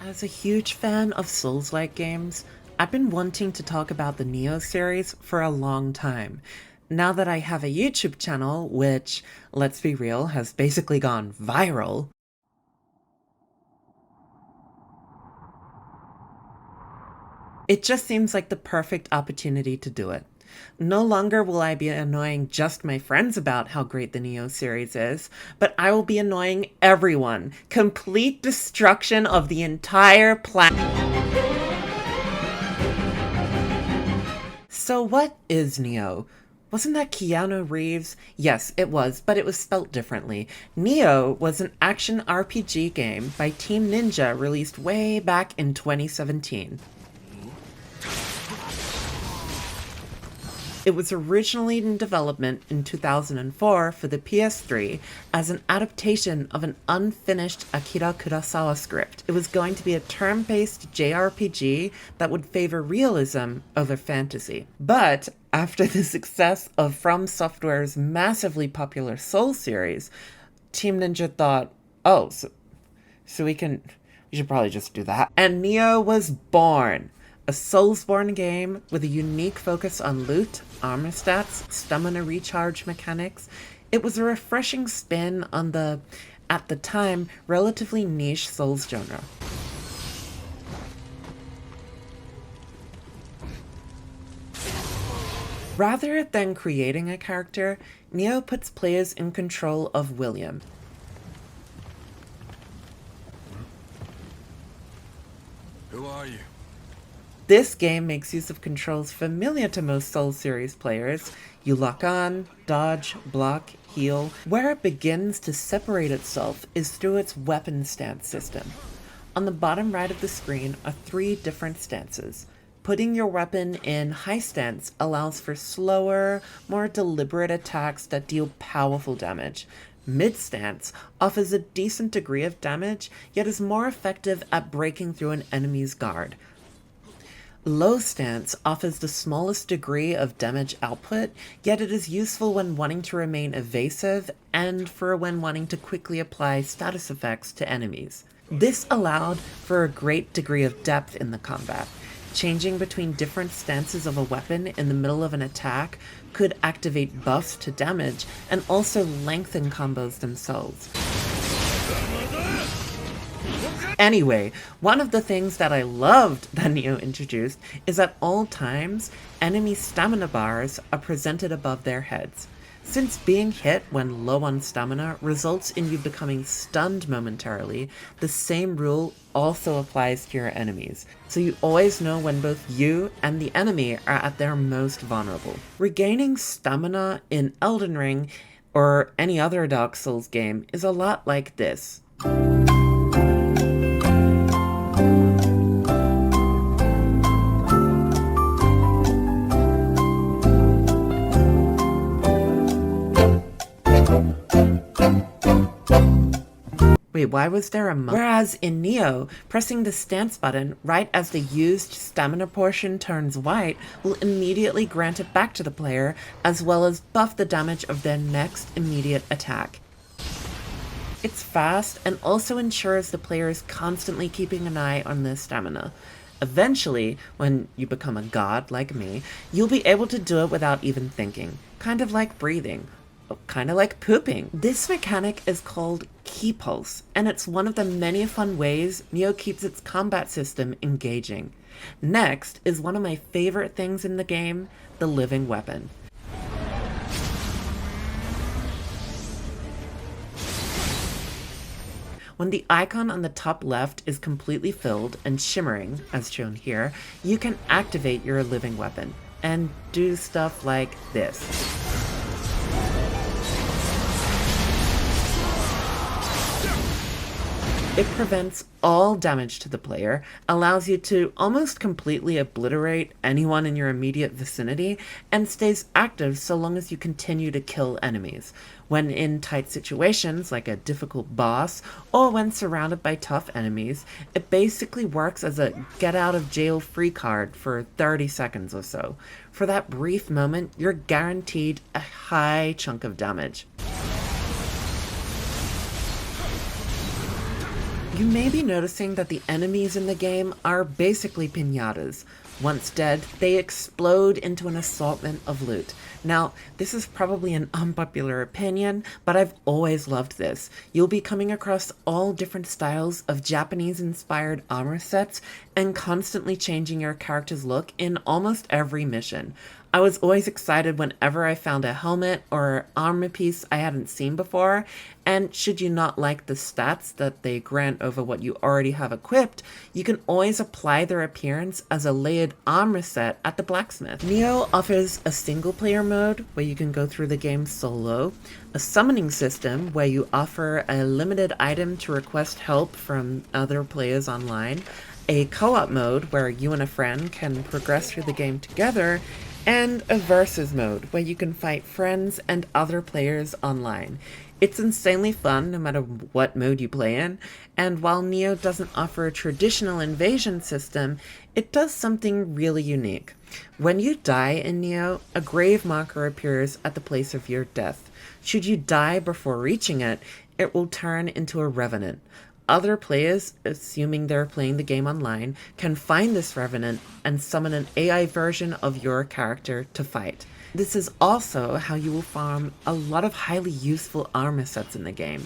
As a huge fan of Souls-like games, I've been wanting to talk about the Nioh series for a long time. Now that I have a YouTube channel, which, let's be real, has basically gone viral, it just seems like the perfect opportunity to do it. No longer will I be annoying just my friends about how great the Nioh series is, but I will be annoying everyone. Complete destruction of the entire planet. So what is Nioh? Wasn't that Keanu Reeves? Yes, it was, but it was spelt differently. Nioh was an action RPG game by Team Ninja released way back in 2017. It was originally in development in 2004 for the PS3 as an adaptation of an unfinished Akira Kurosawa script. It was going to be a turn-based JRPG that would favor realism over fantasy. But after the success of From Software's massively popular Soul series, Team Ninja thought, oh, so we should probably just do that. And Nioh was born. A Soulsborne game with a unique focus on loot, armor stats, stamina recharge mechanics. It was a refreshing spin on the, at the time, relatively niche Souls genre. Rather than creating a character, Nioh puts players in control of William. Who are you? This game makes use of controls familiar to most Souls series players. You lock on, dodge, block, heal. Where it begins to separate itself is through its weapon stance system. On the bottom right of the screen are 3 different stances. Putting your weapon in high stance allows for slower, more deliberate attacks that deal powerful damage. Mid stance offers a decent degree of damage, yet is more effective at breaking through an enemy's guard. Low stance offers the smallest degree of damage output, yet it is useful when wanting to remain evasive and for when wanting to quickly apply status effects to enemies. This allowed for a great degree of depth in the combat. Changing between different stances of a weapon in the middle of an attack could activate buffs to damage and also lengthen combos themselves. Anyway, one of the things that I loved that Nioh introduced is at all times, enemy stamina bars are presented above their heads. Since being hit when low on stamina results in you becoming stunned momentarily, the same rule also applies to your enemies, so you always know when both you and the enemy are at their most vulnerable. Regaining stamina in Elden Ring or any other Dark Souls game is a lot like this. Wait, why was there a Whereas in Nioh, pressing the stance button right as the used stamina portion turns white will immediately grant it back to the player, as well as buff the damage of their next immediate attack. It's fast and also ensures the player is constantly keeping an eye on their stamina. Eventually, when you become a god like me, you'll be able to do it without even thinking, kind of like breathing. Kind of like pooping. This mechanic is called Ki Pulse, and it's one of the many fun ways Nioh keeps its combat system engaging. Next is one of my favorite things in the game, the living weapon. When the icon on the top left is completely filled and shimmering, as shown here, you can activate your living weapon and do stuff like this. It prevents all damage to the player, allows you to almost completely obliterate anyone in your immediate vicinity, and stays active so long as you continue to kill enemies. When in tight situations, like a difficult boss, or when surrounded by tough enemies, it basically works as a get-out-of-jail-free card for 30 seconds or so. For that brief moment, you're guaranteed a high chunk of damage. You may be noticing that the enemies in the game are basically piñatas. Once dead, they explode into an assortment of loot. Now, this is probably an unpopular opinion, but I've always loved this. You'll be coming across all different styles of Japanese-inspired armor sets and constantly changing your character's look in almost every mission. I was always excited whenever I found a helmet or armor piece I hadn't seen before, and should you not like the stats that they grant over what you already have equipped, you can always apply their appearance as a layered armor set at the blacksmith. Nioh offers a single-player mode where you can go through the game solo, a summoning system where you offer a limited item to request help from other players online, a co-op mode where you and a friend can progress through the game together, and a versus mode where you can fight friends and other players online. It's insanely fun no matter what mode you play in, and while Nioh doesn't offer a traditional invasion system, it does something really unique. When you die in Nioh, a grave marker appears at the place of your death. Should you die before reaching it, it will turn into a revenant. Other players, assuming they're playing the game online, can find this revenant and summon an AI version of your character to fight. This is also how you will farm a lot of highly useful armor sets in the game.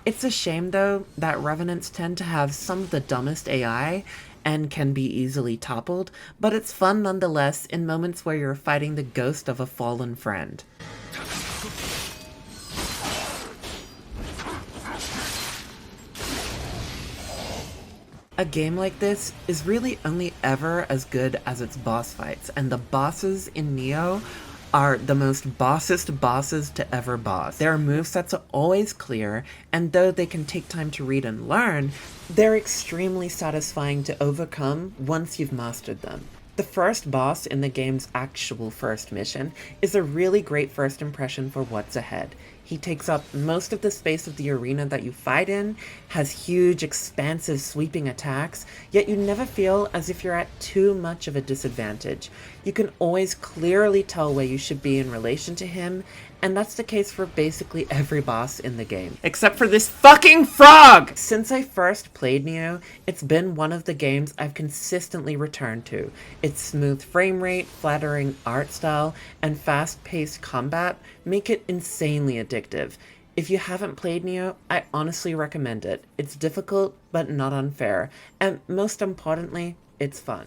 It's a shame though that revenants tend to have some of the dumbest AI and can be easily toppled, but it's fun nonetheless in moments where you're fighting the ghost of a fallen friend. A game like this is really only ever as good as its boss fights, and the bosses in Nioh are the most bossest bosses to ever boss. Their movesets are always clear, and though they can take time to read and learn, they're extremely satisfying to overcome once you've mastered them. The first boss in the game's actual first mission is a really great first impression for what's ahead. He takes up most of the space of the arena that you fight in, has huge, expansive, sweeping attacks, yet you never feel as if you're at too much of a disadvantage. You can always clearly tell where you should be in relation to him, and that's the case for basically every boss in the game. Except for this fucking frog! Since I first played Nioh, it's been one of the games I've consistently returned to. Its smooth frame rate, flattering art style, and fast-paced combat make it insanely addictive. If you haven't played Nioh, I honestly recommend it. It's difficult, but not unfair, and most importantly, it's fun.